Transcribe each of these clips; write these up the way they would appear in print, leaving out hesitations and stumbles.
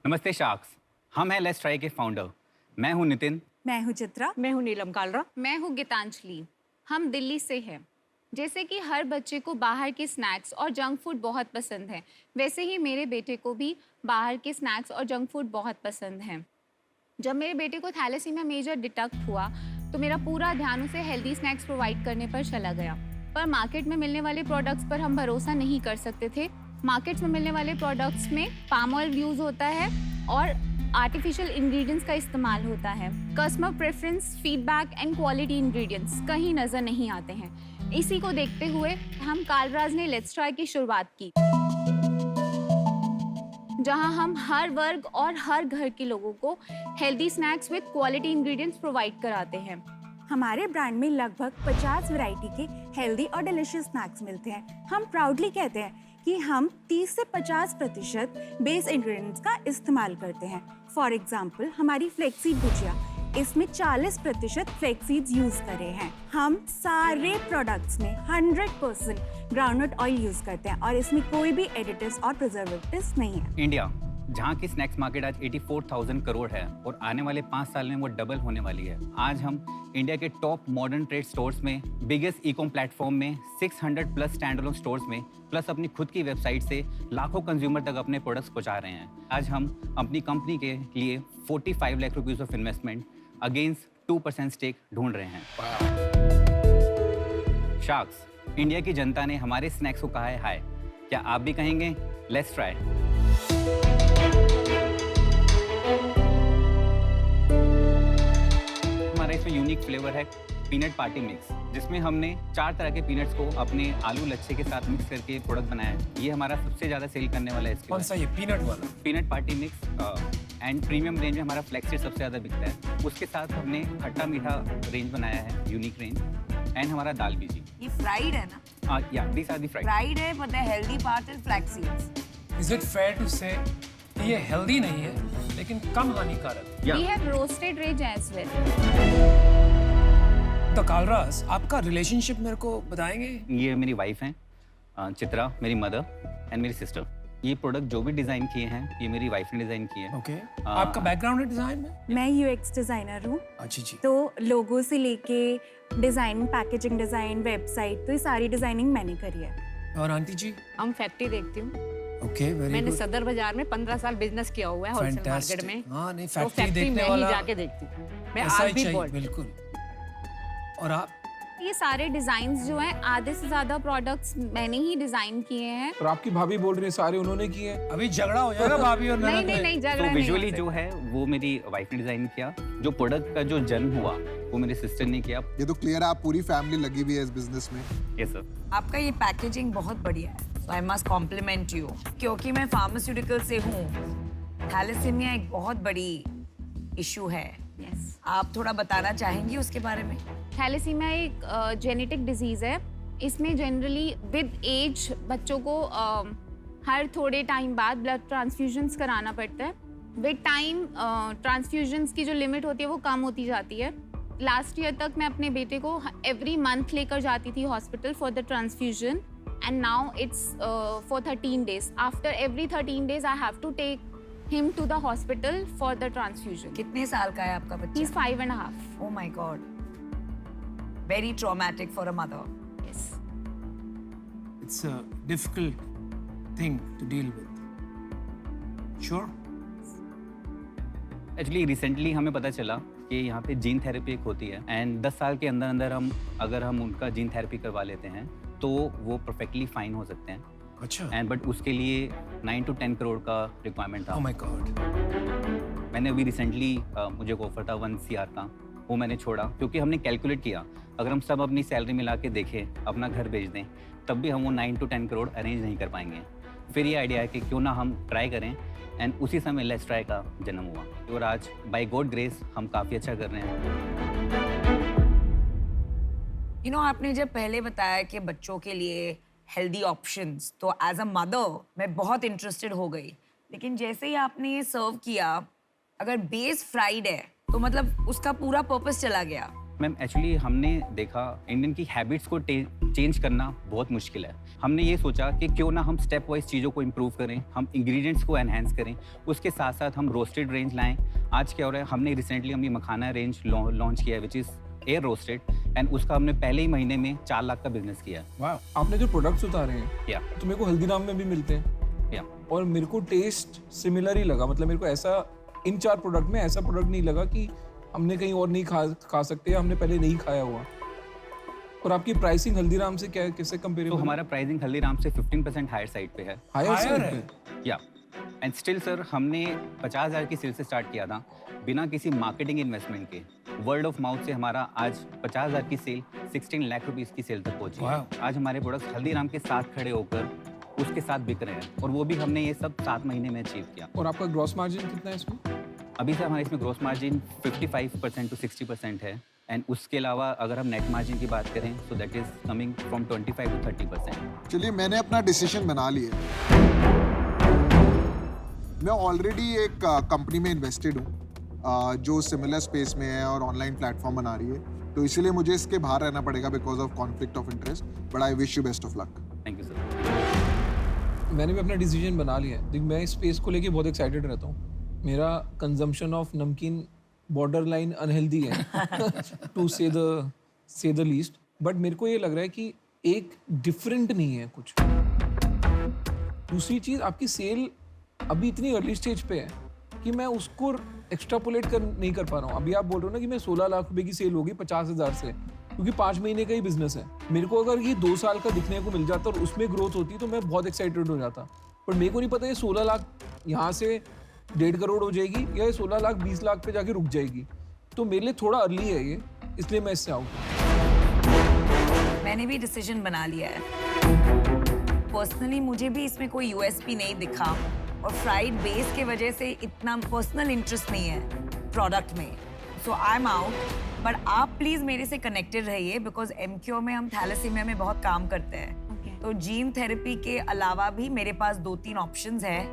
नमस्ते शार्क्स, हम हैं लेट्स ट्राई के फाउंडर। मैं हूं नितिन। मैं हूँ चित्रा। मैं हूँ नीलम कालरा। मैं हूँ गीतांजलि। हम दिल्ली से हैं। जैसे कि हर बच्चे को बाहर के स्नैक्स और जंक फूड बहुत पसंद है, वैसे ही मेरे बेटे को भी बाहर के स्नैक्स और जंक फूड बहुत पसंद है। जब मेरे बेटे को थैलेसीमिया मेजर डिटेक्ट हुआ तो मेरा पूरा ध्यान उसे हेल्दी स्नैक्स प्रोवाइड करने पर चला गया। पर मार्केट में मिलने वाले प्रोडक्ट्स पर हम भरोसा नहीं कर सकते थे। मार्केट्स में मिलने वाले प्रोडक्ट्स में पाम ऑयल यूज़ होता है और आर्टिफिशियल इंग्रेडिएंट्स का इस्तेमाल होता है। Customer preference, feedback and quality ingredients कहीं नज़र नहीं आते हैं। इसी को देखते हुए हम कालराज ने लेट्स ट्राई की शुरुआत की, जहां हम हर वर्ग और हर घर के लोगों को healthy snacks with quality ingredients provide कराते हैं। हमारे ब्रांड में लगभग 50 वैरायटी के हेल्दी और डिलीशियस स्नैक्स मिलते हैं। हम प्राउडली कहते हैं कि हम 30 से 50% बेस इंग्रेडिएंट्स का इस्तेमाल करते हैं। फॉर एग्जांपल, हमारी फ्लेक्सीड भुजिया, इसमें 40% फ्लेक्सीड्स यूज करे हैं। हम सारे प्रोडक्ट्स में 100% ग्राउंडनट ऑयल यूज करते हैं और इसमें कोई भी एडिटिव्स और प्रिजर्वेटिव्स नहीं है। इंडिया, जहां की स्नैक्स मार्केट आज 84,000 करोड़ है और आने वाले 5 साल में वो डबल होने वाली है। आज हम इंडिया के टॉप मॉडर्न ट्रेड स्टोर्स में, बिगेस्ट ई-कॉम प्लेटफॉर्म में, 600 प्लस स्टैंड अलोन स्टोर्स में, प्लस अपनी खुद की वेबसाइट से लाखों कंज्यूमर तक अपने प्रोडक्ट्स पहुंचा रहे हैं। आज हम अपनी कंपनी के लिए 45 lakh rupees of investment against 2% stake ढूंढ रहे हैं। शार्क्स, इंडिया की जनता ने हमारे स्नैक्स को कहा है हाय। क्या आप भी कहेंगे? Let's try. हमारा इसमें यूनिक फ्लेवर है पीनट पार्टी मिक्स, जिसमें हमने 4 तरह के पीनट्स को अपने आलू लच्छे के साथ मिक्स करके प्रोडक्ट बनाया है। ये हमारा सबसे ज्यादा सेल करने वाला है। कौन सा? ये पीनट वाला? Peanut party mix and premium range में हमारा फ्लेक्सीड सबसे ज्यादा बिकता है। उसके साथ हमने खट्टा मीठा रेंज बनाया है, यूनिक रेंज, एंड हमारा दाल बीजी। ये फ्राइड है ना? या these are the fried. Fried है, but the healthy part is flax seeds. Is it fair to say कि ये हेल्दी नहीं है लेकिन कम हानिकारक? We have roasted range as well. तो कालराज, आपका रिलेशनशिप मेरे को बताएंगे? ये मेरी वाइफ हैं, चित्रा, मेरी मदर एंड मेरी सिस्टर। ये प्रोडक्ट जो भी डिजाइन किए हैं, ये मेरी वाइफ ने डिजाइन किए हैं। ओके। आपका बैकग्राउंड है डिजाइन में? मैं यूएक्स डिजाइनर हूँ। अच्छी जी। तो लोगो से लेके डिजाइन, पैकेजिंग डिजाइन, वेबसाइट, तो ये सारी डिजाइनिंग मैंने करी है। और आंटी जी? हम फैक्ट्री देखती हूँ। ओके, वेरी मैंने गुड। सदर बाजार में 15 साल बिजनेस किया हुआ है होलसेल मार्केट में। हाँ, नहीं, तो फैक्ट्री फैक्ट्री देखने में वाला ही जाके देखती हूँ मैं। ऐसा आज ही भी चाहिए, बोल बिल्कुल। और आप? ये सारे डिजाइन्स जो हैं, आधे से ज्यादा प्रोडक्ट्स मैंने ही डिजाइन किए हैं। और आपकी भाभी बोल रही है सारे उन्होंने किए। अभी झगड़ा हो जाएगा भाभी और नहीं ननद नहीं में। नहीं, तो झगड़ा नहीं विजुअली होता। जो है वो मेरी वाइफ ने डिजाइन किया। जो प्रोडक्ट का जो जन्म हुआ वो मेरी सिस्टर ने किया। ये तो क्लियर है, आप पूरी फैमिली लगी हुई है इस बिजनेस में। Yes sir. आपका ये पैकेजिंग बहुत बढ़िया है, so I must compliment you. क्योंकि मैं फार्मास्यूटिकल से हूँ, थैलेसीमिया एक बहुत बड़ी इशू है। Yes. आप थोड़ा बताना चाहेंगी उसके बारे में? थैलेसीमिया एक जेनेटिक डिजीज है। इसमें जनरली विद एज बच्चों को हर थोड़े टाइम बाद ब्लड ट्रांसफ्यूजन्स कराना पड़ता है। विद टाइम ट्रांसफ्यूजन्स की जो लिमिट होती है वो कम होती जाती है। लास्ट ईयर तक मैं अपने बेटे को एवरी मंथ लेकर जाती थी hospital for the transfusion, and now it's for 13 days. After every 13 days I have to take him to the hospital for the transfusion. कितने साल का है आपका बच्चा? He's 5.5. Oh my God. Very traumatic for a mother. Yes. It's a difficult thing to deal with. Sure? Actually recently हमें पता चला कि यहाँ पे जीन थेरेपी एक होती है, एंड 10 साल के अंदर अंदर अगर हम उनका जीन थेरेपी करवा लेते हैं तो वो परफेक्टली फाइन हो सकते हैं। अच्छा। एंड बट उसके लिए 9 to 10 करोड़ का रिक्वायरमेंट था। Oh my God. मैंने अभी रिसेंटली मुझे एक ऑफर था 1 CR का, वो मैंने छोड़ा क्योंकि हमने कैलकुलेट किया अगर हम सब अपनी सैलरी मिला के देखें, अपना घर बेच दें, तब भी हम वो 9 to 10 करोड़ अरेंज नहीं कर पाएंगे। फिर ये आइडिया है कि क्यों ना हम ट्राई करें, एंड उसी समय लेट्स ट्राई का जन्म हुआ। और आज बाय गॉड ग्रेस हम काफ़ी अच्छा कर रहे हैं। You know, आपने जब पहले बताया कि बच्चों के लिए हेल्दी ऑप्शंस, तो एज अ मदर मैं बहुत इंटरेस्टेड हो गई। लेकिन जैसे ही आपने ये सर्व किया, अगर बेस फ्राइड है तो मतलब उसका पूरा पर्पस चला गया। मैम एक्चुअली हमने देखा इंडियन की हैबिट्स को चेंज करना बहुत मुश्किल है। हमने ये सोचा कि क्यों ना हम स्टेप वाइज चीज़ों को इम्प्रूव करें, हम इंग्रेडिएंट्स को एनहेंस करें, उसके साथ साथ हम रोस्टेड रेंज लाएं। आज क्या हो रहा है, हमने रिसेंटली हम ये मखाना रेंज लॉन्च किया है which is air roasted, and उसका हमने पहले ही महीने में 4 लाख का बिजनेस किया है। वाह, आपने जो प्रोडक्ट्स उतारे हैं या तो मेरे को हल्दीराम में भी मिलते हैं या और मेरे को टेस्ट सिमिलर ही लगा। मतलब मेरे को ऐसा इन 4 प्रोडक्ट में ऐसा प्रोडक्ट नहीं लगा कि हमने कहीं और नहीं खा सकते या हमने पहले नहीं खाया हुआ। और आपकी प्राइसिंग हल्दीराम से क्या किससे कंपेरेबल? तो हमारा प्राइसिंग हल्दीराम से 15% हायर साइड पे है। हायर साइड है। पे? या एंड स्टिल सर हमने 50,000 की सेल से स्टार्ट किया था बिना किसी मार्केटिंग इन्वेस्टमेंट के। वर्ड ऑफ माउथ से हमारा आज 50,000 की सेल 16 लाख रुपीस की सेल तक पहुंची है। Wow. आज हमारे प्रोडक्ट्स हल्दीराम के साथ खड़े होकर उसके साथ बिक रहे हैं, और वो भी हमने ये सब 7 महीने में अचीव किया। और आपका ग्रॉस मार्जिन कितना है इसमें? अभी सर हमारे इसमें ग्रॉस मार्जिन 55% to 60% है, एंड उसके अलावा अगर हम नेट मार्जिन की बात करें तो that is coming from 25 to 30%। चलिए, मैंने अपना डिसीजन बना लिया। मैं ऑलरेडी एक कंपनी में इन्वेस्टेड हूँ जो सिमिलर स्पेस में है और ऑनलाइन प्लेटफॉर्म बना रही है, तो इसीलिए मुझे इसके बाहर रहना पड़ेगा because of conflict of interest. But I wish you best of luck. Thank you sir. मैंने भी अपना डिसीजन बना लिया है। देख, मैं इस स्पेस को लेके बहुत एक्साइटेड रहता हूँ। मेरा कंजम्पशन ऑफ नमकीन बॉर्डर लाइन अनहेल्दी है टू से द लीस्ट। बट मेरे को ये लग रहा है कि एक डिफरेंट नहीं है कुछ। दूसरी चीज़, आपकी सेल अभी इतनी अर्ली स्टेज पे है कि मैं उसको एक्स्ट्रापोलेट नहीं कर पा रहा हूँ। अभी आप बोल रहे हो ना कि मैं 16 लाख रुपए की सेल होगी 50,000 से, क्योंकि 5 महीने का ही बिजनेस है। मेरे को अगर ये 2 साल का दिखने को मिल जाता और उसमें ग्रोथ होती तो मैं बहुत एक्साइटेड हो जाता। पर मेरे को नहीं पता ये 16 लाख यहाँ से 1.5 करोड़ हो जाएगी या ये 16 लाख 20 लाख पे जाके रुक जाएगी। तो मेरे लिए थोड़ा अर्ली है ये, इसलिए मैं इससे आउट हूँ। मैंने भी डिसीजन बना लिया है। पर्सनली मुझे भी इसमें कोई यूएसपी नहीं दिखा, और फ्राइड बेस के वजह से इतना पर्सनल इंटरेस्ट नहीं है प्रोडक्ट में, सो आई एम आउट। बट आप प्लीज मेरे से कनेक्टेड रहिए बिकॉज एमक्यू में हम थैलेसीमिया में बहुत काम करते हैं। तो जीन थेरेपी के अलावा भी मेरे पास 2-3 ऑप्शंस है।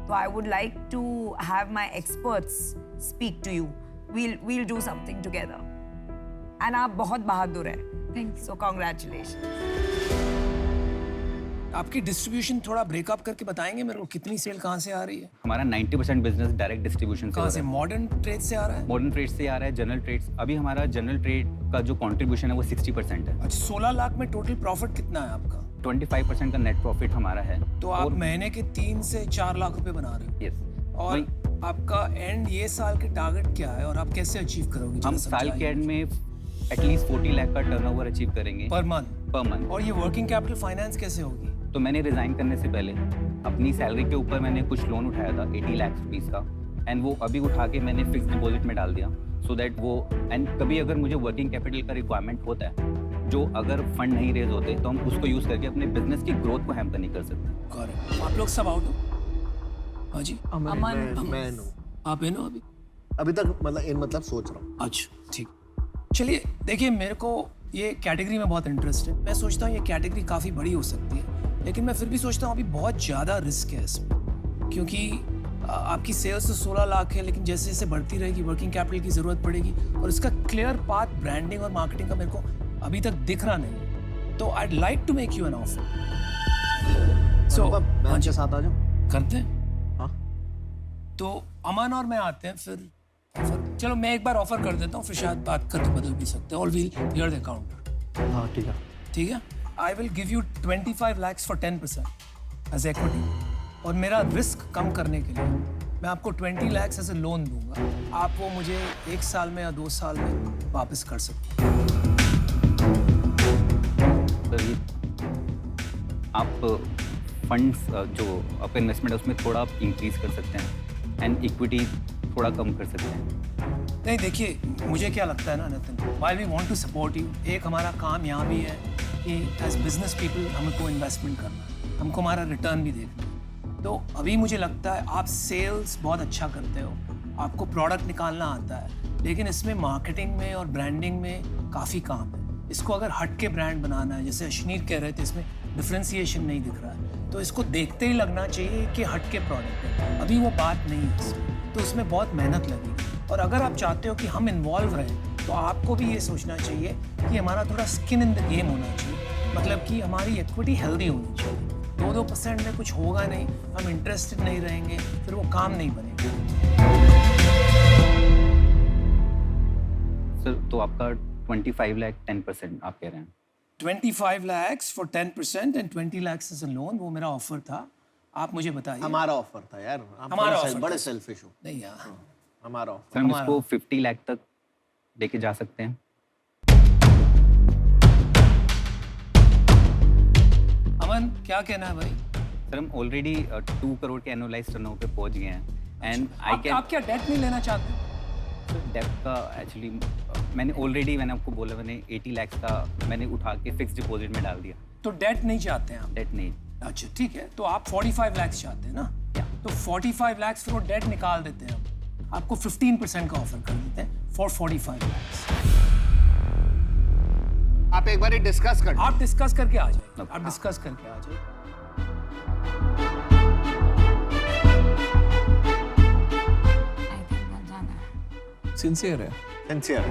तो I would like to have my experts speak to you. we'll do something together. And आप बहुत बहादुर हैं। Thank you. So congratulations. आपकी डिस्ट्रीब्यूशन थोड़ा ब्रेकअप करके बताएंगे मेरे को, कितनी सेल कहाँ से आ रही है? हमारा 90% बिजनेस डायरेक्ट डिस्ट्रीब्यूशन से कहाँ हो से? रहा है। मॉडर्न ट्रेड से आ रहा है? मॉडर्न ट्रेड से आ रहा है, जनरल ट्रेड्स। अभी हमारा जनरल ट्रेड का जो कंट्रीब्यूशन है वो 60% है। अच्छा, 16 लाख में टोटल प्रॉफिट कितना है आपका? 25% का नेट प्रॉफिट हमारा है। तो आप महीने के 3 से 4 लाख रुपए बना रहे हो। यस। और आपका एंड ये साल के टारगेट क्या है और आप कैसे अचीव करोगे? हम साल के एंड में एटलीस्ट 40 लाख का टर्नओवर अचीव करेंगे पर मंथ। और ये वर्किंग कैपिटल फाइनेंस कैसे होगी? तो मैंने रिजाइन करने से पहले अपनी सैलरी के ऊपर मैंने कुछ लोन उठाया था 80 लाख रुपीस का, एंड वो अभी उठा के मैंने फिक्स डिपॉजिट में डाल दिया, सो दैट वो एंड कभी अगर मुझे वर्किंग कैपिटल का रिक्वायरमेंट होता है, जो अगर फंड नहीं रेज होते तो हम उसको यूज करके अपने बिजनेस की ग्रोथ को हैम्पर नहीं कर सकते। करेक्ट। आप लोग सब आउट हो? हाँ जी। अमन, मैं हूँ आप है ना अभी तक, मतलब सोच रहा हूँ। अच्छा ठीक। चलिए देखिए, मेरे को ये कैटेगरी में बहुत इंटरेस्ट है। मैं सोचता हूँ ये कैटेगरी काफ़ी बड़ी हो सकती है, लेकिन मैं फिर भी सोचता हूँ अभी बहुत ज़्यादा रिस्क है इसमें, क्योंकि आपकी सेल्स तो 16 लाख है, लेकिन जैसे जैसे बढ़ती रहेगी वर्किंग कैपिटल की ज़रूरत पड़ेगी, और इसका क्लियर पाथ ब्रांडिंग और मार्केटिंग का मेरे को अभी तक दिख रहा नहीं। तो I like to make you an offer. So मैं आपके साथ आ जाऊँ? करते हैं। हाँ। तो अमन और मैं आते हैं फिर ऑफर। चलो मैं एक बार ऑफर कर देता हूँ, फिर शायद बात करके बदल भी सकते हैं। All will clear the account. हाँ ठीक है। ठीक है। आई विल गिव यू 25 lakhs फॉर 10% एज इक्विटी, और मेरा रिस्क कम करने के लिए मैं आपको 20 lakhs एज ए लोन दूंगा। आप वो मुझे 1 साल में या 2 साल में वापस कर सकते हैं। सर ये आप फंड्स जो आपका इन्वेस्टमेंट है उसमें थोड़ा आप इंक्रीज कर सकते हैं, एंड इक्विटी थोड़ा कम कर सकते हैं। नहीं देखिए, मुझे क्या लगता है ना Nitin, while we want to support you, एक हमारा काम यहाँ भी है कि एज बिजनेस पीपल हमको इन्वेस्टमेंट करना है, हमको हमारा रिटर्न भी देखना है। तो अभी मुझे लगता है आप सेल्स बहुत अच्छा करते हो, आपको प्रोडक्ट निकालना आता है, लेकिन इसमें मार्केटिंग में और ब्रांडिंग में काफ़ी काम है। इसको अगर हट के ब्रांड बनाना है, जैसे अश्नीर कह रहे थे, इसमें डिफ्रेंसिएशन नहीं दिख रहा है, तो इसको देखते ही लगना चाहिए कि हट के प्रोडक्ट है। अभी वो बात नहीं है इसमें, तो उसमें बहुत मेहनत लगेगी। और अगर आप चाहते हो कि हम इन्वॉल्व रहें तो आपको भी ये सोचना चाहिए कि हमारा थोड़ा स्किन इन द गेम होना चाहिए, मतलब कि हमारी इक्विटी हेल्दी होनी चाहिए। 2% में कुछ होगा नहीं, हम इंटरेस्टेड नहीं रहेंगे, फिर वो काम नहीं बनेगा। सर तो आपका 25 लाख 10% आप कह रहे हैं। 25 lakhs for 10% and 20 lakhs as a loan, वो मेरा ऑफर था। आप मुझे बताइए। हमारा ऑफर था यार, आप हमारा offer बड़े था। सेल्फिश हो। नहीं यार, हमारा ऑफर। सर हम इसको 50 लाख तक लेके जा सकते हैं। अमन क्या कहना है भाई? सर हम ऑलरेडी 2 करोड़ के एनुअलाइज टर्नओवर पे पहुंच गए हैं एंड आई आप क्या डेट नहीं लेना चाहते? डेप्थ का एक्चुअली मैंने आपको बोला, मैंने 80 लाख का मैंने उठा के फिक्स डिपॉजिट में डाल दिया। तो डेट नहीं चाहते हैं आप? डेट नहीं। अच्छा ठीक है, तो आप 45 lakhs चाहते हैं ना? तो 45 lakhs फिर वो डेट निकाल देते हैं हम, आपको 15% का ऑफर कर देते हैं फॉर 45 lakhs। आप एक बार डिस्कस कर, आप डिस्कस करके आ जाइए। Okay. आप डिस्कस करके आ जाइए। आई थिंक मत जाना है। सिंसियर है। सिंसियर।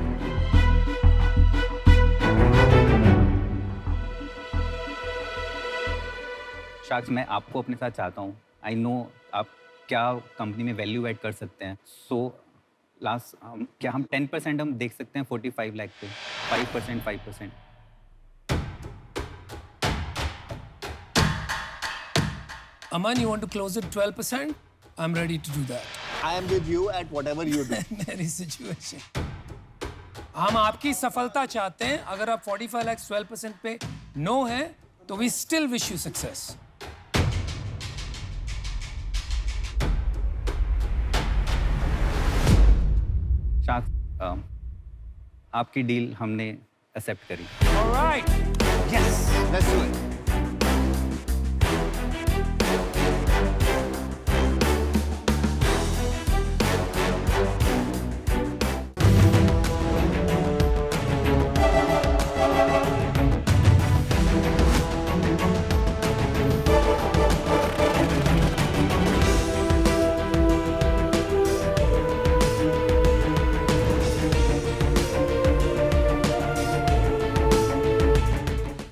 शाक्स मैं आपको अपने साथ चाहता हूँ। आई नो आप क्या कंपनी में वैल्यू ऐड कर सकते हैं। सो लास्ट क्या हम 10% हम देख सकते हैं 45 लाख पे? 5%। Aman, you want to close it 12%? I'm ready to do that. I am with you at whatever you do. मेरी सिचुएशन, हम आपकी सफलता चाहते हैं। अगर आप 45 लाख 12% पे नो है तो we still wish you success. Sharks आपकी डील हमने एक्सेप्ट करी। Alright, yes, Let's do it.